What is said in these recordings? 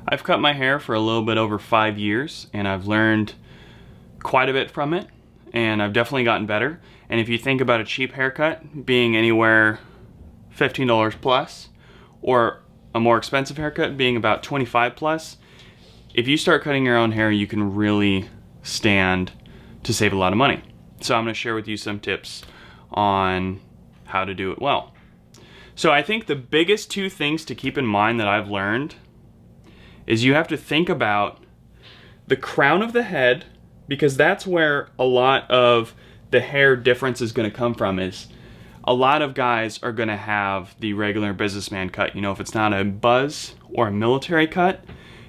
I've cut my hair for a little bit over 5 years, and I've learned quite a bit from it, and I've definitely gotten better. And if you think about a cheap haircut being anywhere $15 plus, or a more expensive haircut being about 25 plus, if you start cutting your own hair, you can really stand to save a lot of money. So I'm going to share with you some tips on how to do it well. So I think the biggest two things to keep in mind that I've learned is you have to think about the crown of the head, because that's where a lot of the hair difference is going to come from. Is a lot of guys are going to have the regular businessman cut. You know, if it's not a buzz or a military cut,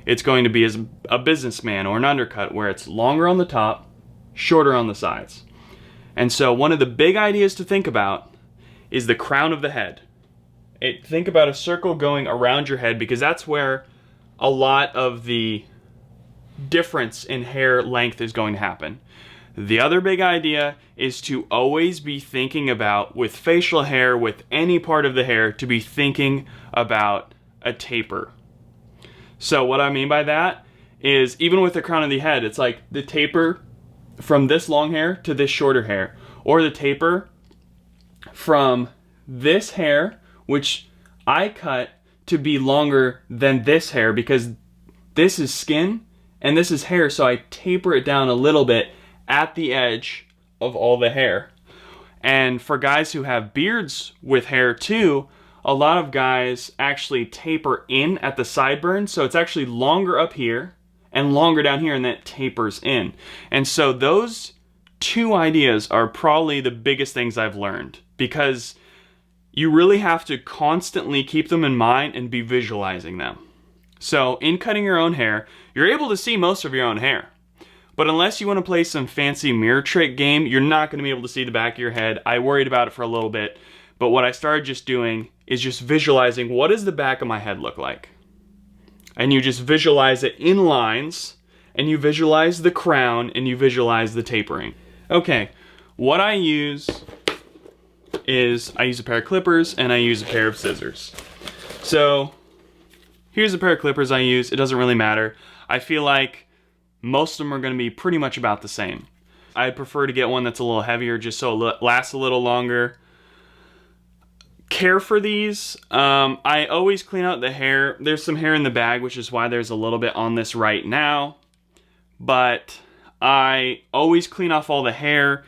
it's going to be as a businessman or an undercut, where it's longer on the top, shorter on the sides. And so one of the big ideas to think about is the crown of the head. Think about a circle going around your head, because that's where a lot of the difference in hair length is going to happen. The other big idea is to always be thinking about, with facial hair, with any part of the hair, to be thinking about a taper. So what I mean by that is, even with the crown of the head, it's like the taper from this long hair to this shorter hair, or the taper from this hair, which I cut to be longer than this hair, because this is skin and this is hair, so I taper it down a little bit at the edge of all the hair. And for guys who have beards with hair too, a lot of guys actually taper in at the sideburns, so it's actually longer up here and longer down here, and that tapers in. And so those two ideas are probably the biggest things I've learned, because you really have to constantly keep them in mind and be visualizing them. So in cutting your own hair, you're able to see most of your own hair. But unless you want to play some fancy mirror trick game, you're not going to be able to see the back of your head. I worried about it for a little bit, but what I started just doing is just visualizing, what does the back of my head look like? And you just visualize it in lines, and you visualize the crown, and you visualize the tapering. Okay, what I use is I use a pair of clippers and I use a pair of scissors. So here's a pair of clippers I use. It doesn't really matter. I feel like most of them are going to be pretty much about the same. I prefer to get one that's a little heavier, just so it lasts a little longer. Care for these, I always clean out the hair. There's some hair in the bag, which is why there's a little bit on this right now, but I always clean off all the hair.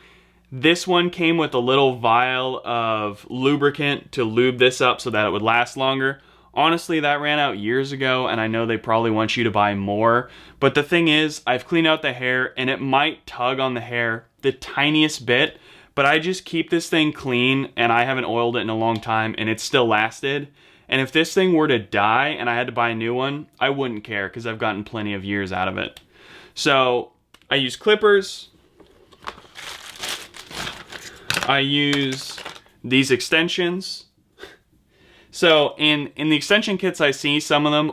This one came with a little vial of lubricant to lube this up so that it would last longer. Honestly, that ran out years ago, and I know they probably want you to buy more. But the thing is, I've cleaned out the hair, and it might tug on the hair the tiniest bit, but I just keep this thing clean, and I haven't oiled it in a long time, and it still lasted. And if this thing were to die and I had to buy a new one, I wouldn't care, because I've gotten plenty of years out of it. So I use clippers. I use these extensions. So in the extension kits I see, some of them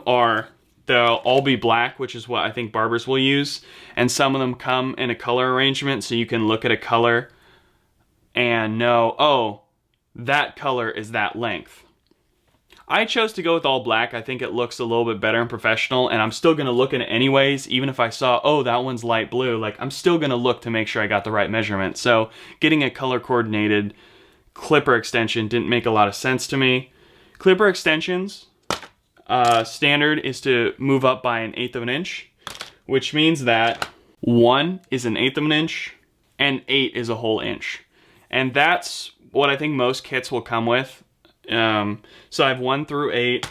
they'll all be black, which is what I think barbers will use. And some of them come in a color arrangement, so you can look at a color and know, oh, that color is that length. I chose to go with all black. I think it looks a little bit better and professional, and I'm still going to look at it anyways. Even if I saw, oh, that one's light blue, like, I'm still going to look to make sure I got the right measurement. So getting a color coordinated clipper extension didn't make a lot of sense to me. Clipper extensions, standard is to move up by 1/8 of an inch, which means that 1 is 1/8 of an inch and 8 is a whole inch. And that's what I think most kits will come with. So I have 1 through 8.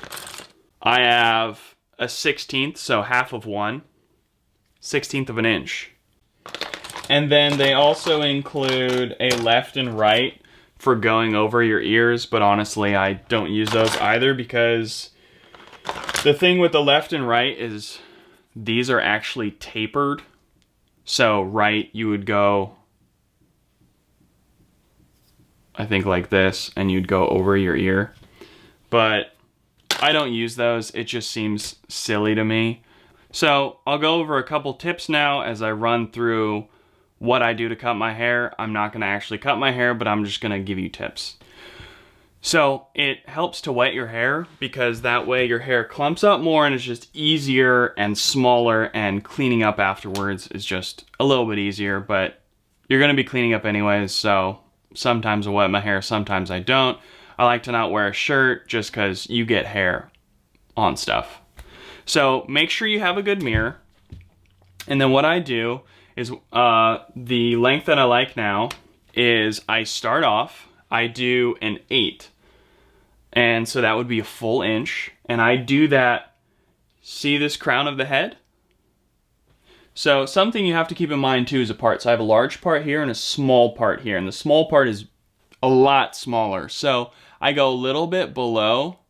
I have a 1/16, so half of 1, 1/16 of an inch. And then they also include a left and right for going over your ears, but honestly, I don't use those either, because the thing with the left and right is these are actually tapered. So right, you would go, I think, like this, and you'd go over your ear. But I don't use those. It just seems silly to me. So I'll go over a couple tips now as I run through what I do to cut my hair. I'm not going to actually cut my hair, but I'm just going to give you tips. So it helps to wet your hair because that way your hair clumps up more and it's just easier and smaller, and cleaning up afterwards is just a little bit easier, but you're gonna be cleaning up anyways, so sometimes I wet my hair, sometimes I don't. I like to not wear a shirt just because you get hair on stuff. So make sure you have a good mirror. And then what I do is, the length that I like now is I start off, I do an 8. And so that would be a full inch. And I do that, see this crown of the head? So something you have to keep in mind too is a part. So I have a large part here and a small part here. And the small part is a lot smaller. So I go a little bit below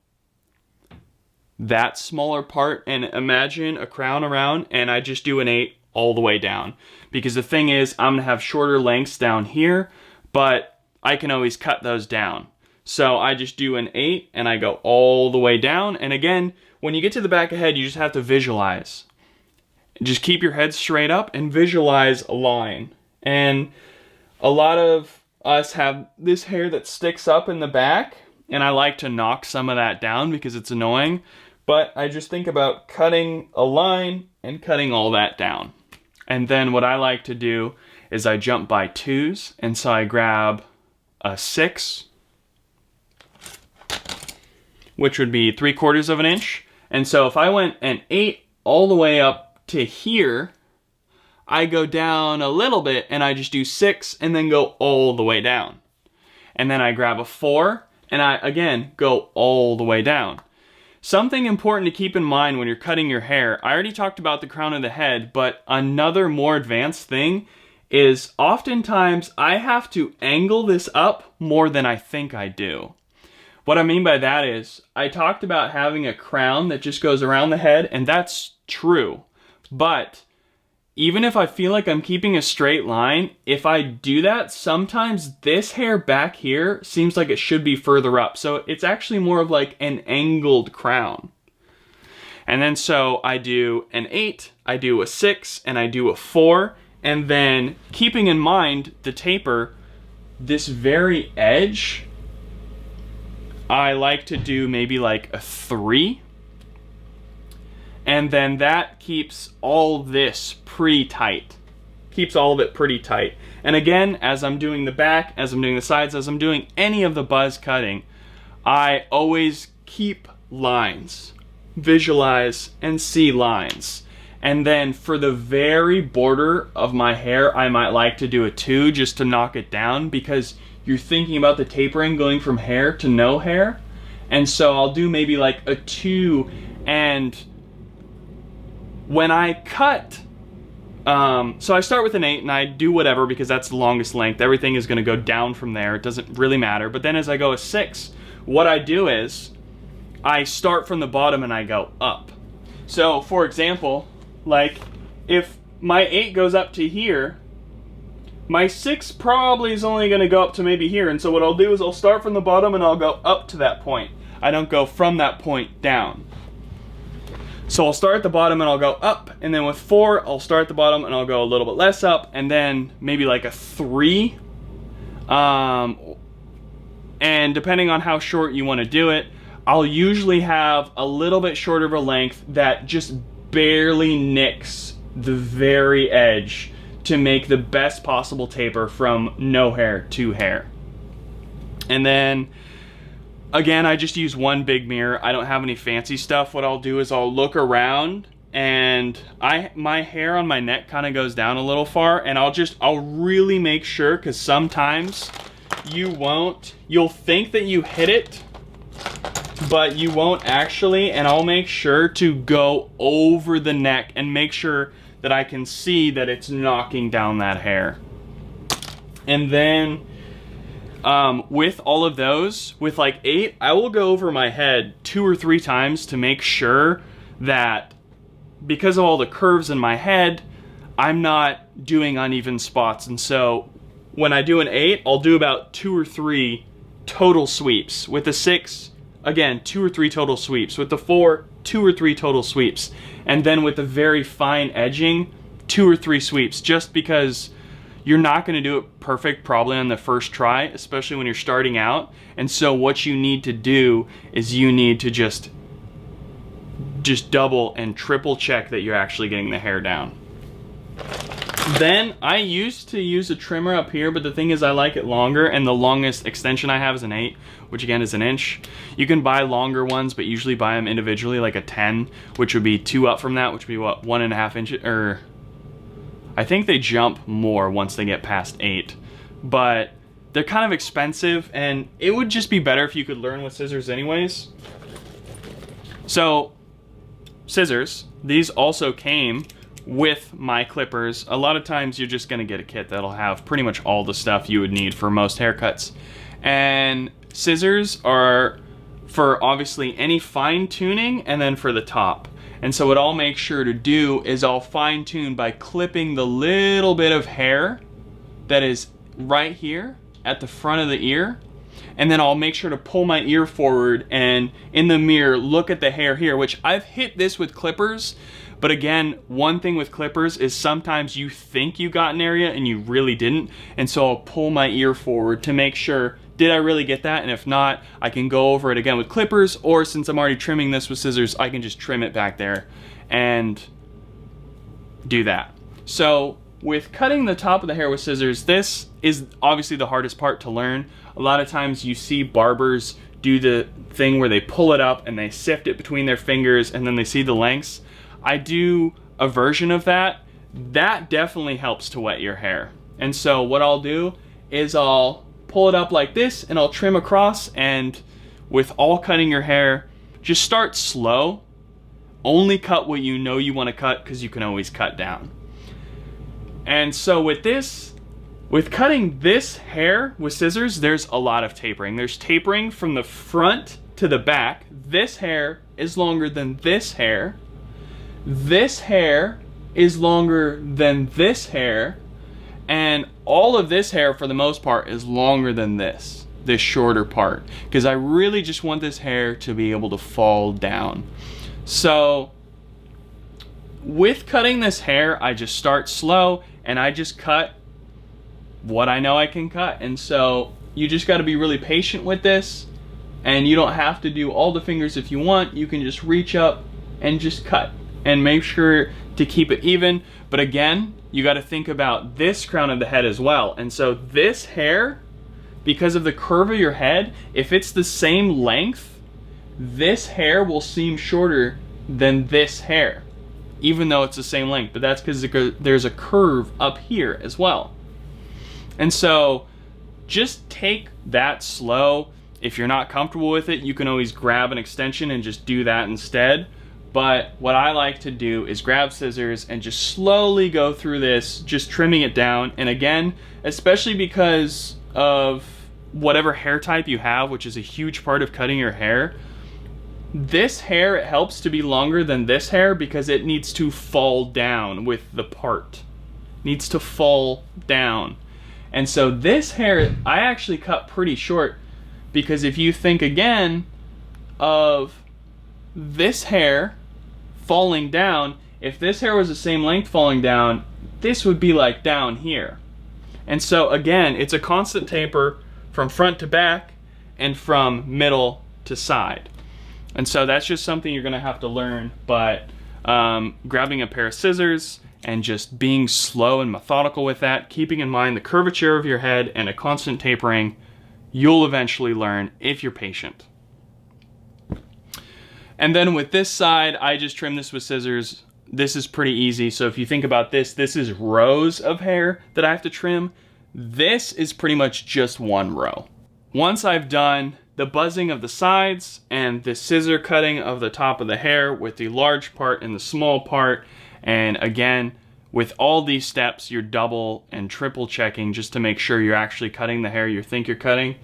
that smaller part and imagine a crown around, and I just do an 8 all the way down. Because the thing is, I'm gonna have shorter lengths down here, but I can always cut those down. So I just do an 8 and I go all the way down. And again, when you get to the back of the head, you just have to visualize. Just keep your head straight up and visualize a line. And a lot of us have this hair that sticks up in the back, and I like to knock some of that down because it's annoying. But I just think about cutting a line and cutting all that down. And then what I like to do is I jump by 2s, and so I grab a 6, which would be 3/4 of an inch. And so if I went an 8 all the way up to here, I go down a little bit and I just do 6 and then go all the way down. And then I grab a 4 and I, again, go all the way down. Something important to keep in mind when you're cutting your hair, I already talked about the crown of the head, but another more advanced thing is oftentimes I have to angle this up more than I think I do. What I mean by that is, I talked about having a crown that just goes around the head, and that's true. But even if I feel like I'm keeping a straight line, if I do that, sometimes this hair back here seems like it should be further up. So it's actually more of like an angled crown. And then so I do an 8, I do a 6, and I do a 4. And then keeping in mind the taper, this very edge, I like to do maybe like a 3. And then that keeps all this pretty tight. Keeps all of it pretty tight. And again, as I'm doing the back, as I'm doing the sides, as I'm doing any of the buzz cutting, I always keep lines. Visualize and see lines. And then for the very border of my hair, I might like to do a 2 just to knock it down, because you're thinking about the tapering going from hair to no hair. And so I'll do maybe like a 2, and when I cut, so I start with an 8 and I do whatever because that's the longest length. Everything is gonna go down from there. It doesn't really matter. But then as I go a 6, what I do is I start from the bottom and I go up. So for example, like if my 8 goes up to here, my 6 probably is only gonna go up to maybe here. And so what I'll do is I'll start from the bottom and I'll go up to that point. I don't go from that point down. So I'll start at the bottom and I'll go up, and then with 4, I'll start at the bottom and I'll go a little bit less up, and then maybe like a 3. And depending on how short you want to do it, I'll usually have a little bit shorter of a length that just barely nicks the very edge to make the best possible taper from no hair to hair. And then again, I just use one big mirror. I don't have any fancy stuff. What I'll do is I'll look around, and my hair on my neck kind of goes down a little far, and I'll really make sure, because sometimes you'll think that you hit it, but you won't actually, and I'll make sure to go over the neck and make sure that I can see that it's knocking down that hair. And then with all of those, with like 8, I will go over my head 2 or 3 times to make sure that because of all the curves in my head, I'm not doing uneven spots. And so when I do an 8, I'll do about 2 or 3 total sweeps. With the 6, again, 2 or 3 total sweeps. With the 4, 2 or 3 total sweeps. And then with the very fine edging, 2 or 3 sweeps, just because you're not going to do it perfect probably on the first try, especially when you're starting out. And so what you need to do is you need to just double and triple check that you're actually getting the hair down. Then I used to use a trimmer up here, but the thing is I like it longer, and the longest extension I have is an 8, which again is an inch. You can buy longer ones, but usually buy them individually, like a 10, which would be 2 up from that, which would be what, 1.5 inches, or I think they jump more once they get past 8. But they're kind of expensive, and it would just be better if you could learn with scissors anyways. So scissors, these also came with my clippers. A lot of times you're just gonna get a kit that'll have pretty much all the stuff you would need for most haircuts. And scissors are for obviously any fine tuning and then for the top. And so what I'll make sure to do is I'll fine tune by clipping the little bit of hair that is right here at the front of the ear. And then I'll make sure to pull my ear forward and in the mirror look at the hair here, which I've hit this with clippers. But again, one thing with clippers is sometimes you think you got an area and you really didn't. And so I'll pull my ear forward to make sure, did I really get that? And if not, I can go over it again with clippers, or since I'm already trimming this with scissors, I can just trim it back there and do that. So with cutting the top of the hair with scissors, this is obviously the hardest part to learn. A lot of times you see barbers do the thing where they pull it up and they sift it between their fingers and then they see the lengths. I do a version of that. That definitely helps to wet your hair. And so what I'll do is I'll pull it up like this and I'll trim across, and with all cutting your hair, just start slow. Only cut what you know you want to cut, because you can always cut down. And so with this, with cutting this hair with scissors, there's a lot of tapering. There's tapering from the front to the back. This hair is longer than this hair. This hair is longer than this hair, and all of this hair for the most part is longer than this shorter part, because I really just want this hair to be able to fall down. So with cutting this hair, I just start slow and I just cut what I know I can cut. And so you just got to be really patient with this, and you don't have to do all the fingers if you want. You can just reach up and just cut. And make sure to keep it even. But again, you got to think about this crown of the head as well. And so this hair, because of the curve of your head, if it's the same length, this hair will seem shorter than this hair, even though it's the same length. But that's because there's a curve up here as well. And so just take that slow. If you're not comfortable with it, you can always grab an extension and just do that instead. But what I like to do is grab scissors and just slowly go through this, just trimming it down. And again, especially because of whatever hair type you have, which is a huge part of cutting your hair, this hair, it helps to be longer than this hair because it needs to fall down with the part. It needs to fall down. And so this hair, I actually cut pretty short, because if you think again of this hair falling down, if this hair was the same length falling down, this would be like down here. And so again, it's a constant taper from front to back and from middle to side. And so that's just something you're gonna have to learn. But grabbing a pair of scissors and just being slow and methodical with that, keeping in mind the curvature of your head and a constant tapering, you'll eventually learn if you're patient. And then with this side, I just trim this with scissors. This is pretty easy. So if you think about this, this is rows of hair that I have to trim. This is pretty much just one row. Once I've done the buzzing of the sides and the scissor cutting of the top of the hair with the large part and the small part, and again, with all these steps, you're double and triple checking just to make sure you're actually cutting the hair you think you're cutting.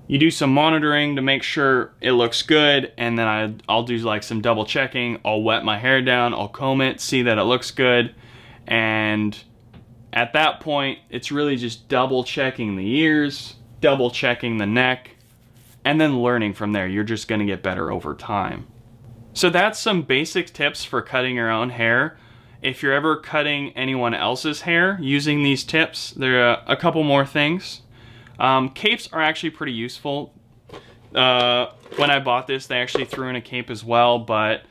You do some monitoring to make sure it looks good, and then I'll do like some double checking. I'll wet my hair down, I'll comb it, see that it looks good, and at that point, it's really just double checking the ears, double checking the neck, and then learning from there. You're just gonna get better over time. So that's some basic tips for cutting your own hair. if you're ever cutting anyone else's hair using these tips, there are a couple more things. Capes are actually pretty useful. When I bought this, they actually threw in a cape as well, but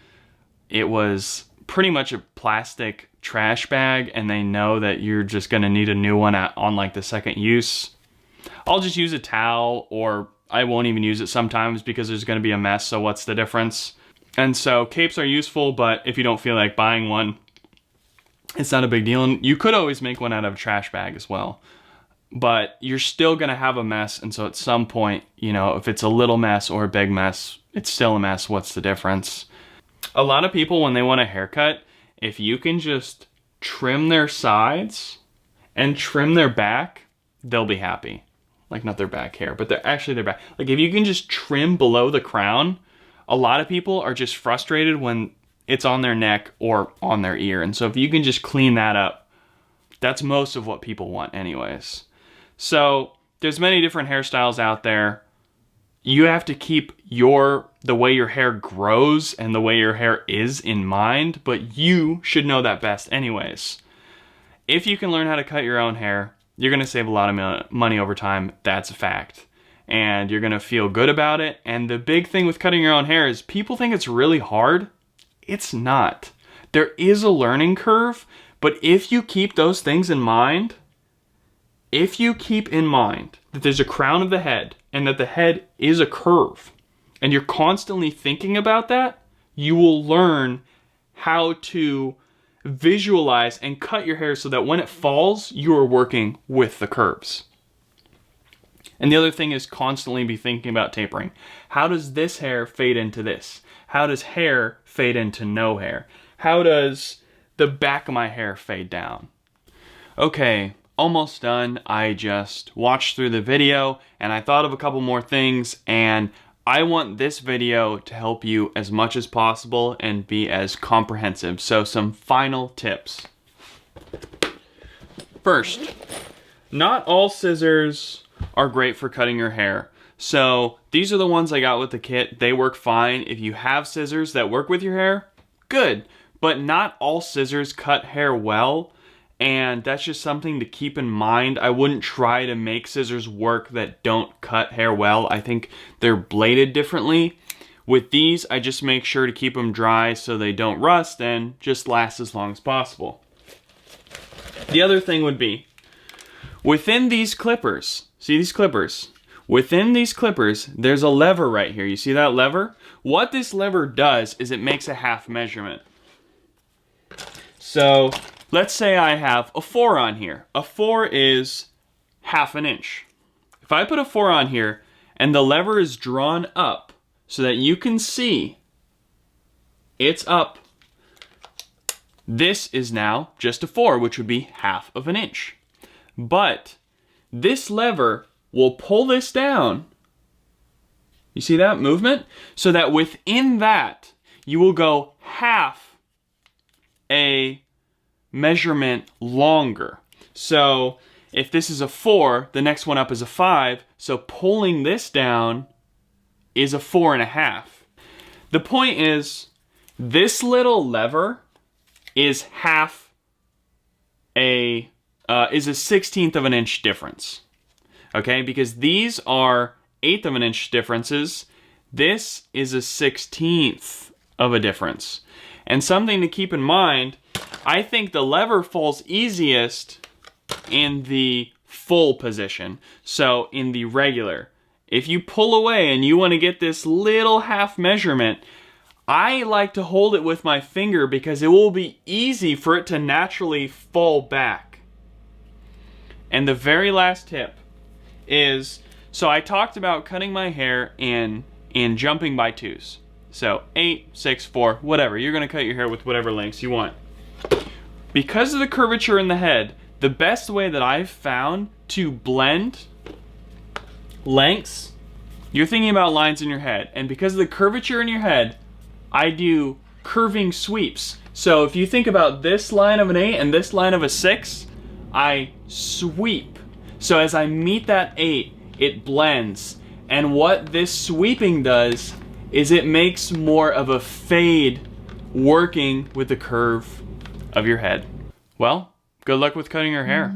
it was pretty much a plastic trash bag, and they know that you're just gonna need a new one on like the second use. I'll just use a towel, or I won't even use it sometimes because there's gonna be a mess, so what's the difference? And so capes are useful, but if you don't feel like buying one, it's not a big deal. And you could always make one out of a trash bag as well, but you're still gonna have a mess. And so at some point, you know, if it's a little mess or a big mess, it's still a mess. What's the difference? A lot of people, when they want a haircut, if you can just trim their sides and trim their back, they'll be happy. Like, not their back hair, but they're actually their back. Like, if you can just trim below the crown, a lot of people are just frustrated when it's on their neck or on their ear. And so if you can just clean that up, that's most of what people want anyways. So there's many different hairstyles out there. You have to keep the way your hair grows and the way your hair is in mind, but you should know that best anyways. If you can learn how to cut your own hair, you're gonna save a lot of money over time. That's a fact. And you're gonna feel good about it. And the big thing with cutting your own hair is people think it's really hard. It's not. There is a learning curve, but if you keep those things in mind, if you keep in mind that there's a crown of the head and that the head is a curve, and you're constantly thinking about that, you will learn how to visualize and cut your hair so that when it falls, you are working with the curves. And the other thing is constantly be thinking about tapering. How does this hair fade into this? How does hair fade into no hair? How does the back of my hair fade down? Okay, almost done. I just watched through the video and I thought of a couple more things, and I want this video to help you as much as possible and be as comprehensive. So some final tips. First, not all scissors are great for cutting your hair. So these are the ones I got with the kit. They work fine. If you have scissors that work with your hair, good. But not all scissors cut hair well, and that's just something to keep in mind. I wouldn't try to make scissors work that don't cut hair well. I think they're bladed differently. With these, I just make sure to keep them dry so they don't rust and just last as long as possible. The other thing would be, within these clippers, see these clippers? Within these clippers, there's a lever right here. You see that lever? What this lever does is it makes a half measurement. So let's say I have a 4 on here. A 4 is half an inch. If I put a 4 on here and the lever is drawn up so that you can see it's up, this is now just a 4, which would be half of an inch. But this lever will pull this down. You see that movement? So that within that, you will go half a measurement longer. So if this is a 4, the next one up is a 5. So pulling this down is a 4.5. The point is, this little lever is is a 1/16 of an inch difference. Okay, because these are 1/8 of an inch differences. This is a 1/16 of a difference. And something to keep in mind, I think the lever falls easiest in the full position. So in the regular, if you pull away and you want to get this little half measurement, I like to hold it with my finger because it will be easy for it to naturally fall back. And the very last tip is, so I talked about cutting my hair in jumping by 2s. So 8, 6, 4, whatever. You're going to cut your hair with whatever lengths you want. Because of the curvature in the head, the best way that I've found to blend lengths, you're thinking about lines in your head, and because of the curvature in your head, I do curving sweeps. So if you think about this line of an 8 and this line of a 6, I sweep. So as I meet that 8, it blends. And what this sweeping does is it makes more of a fade working with the curve of your head. Well, good luck with cutting your hair.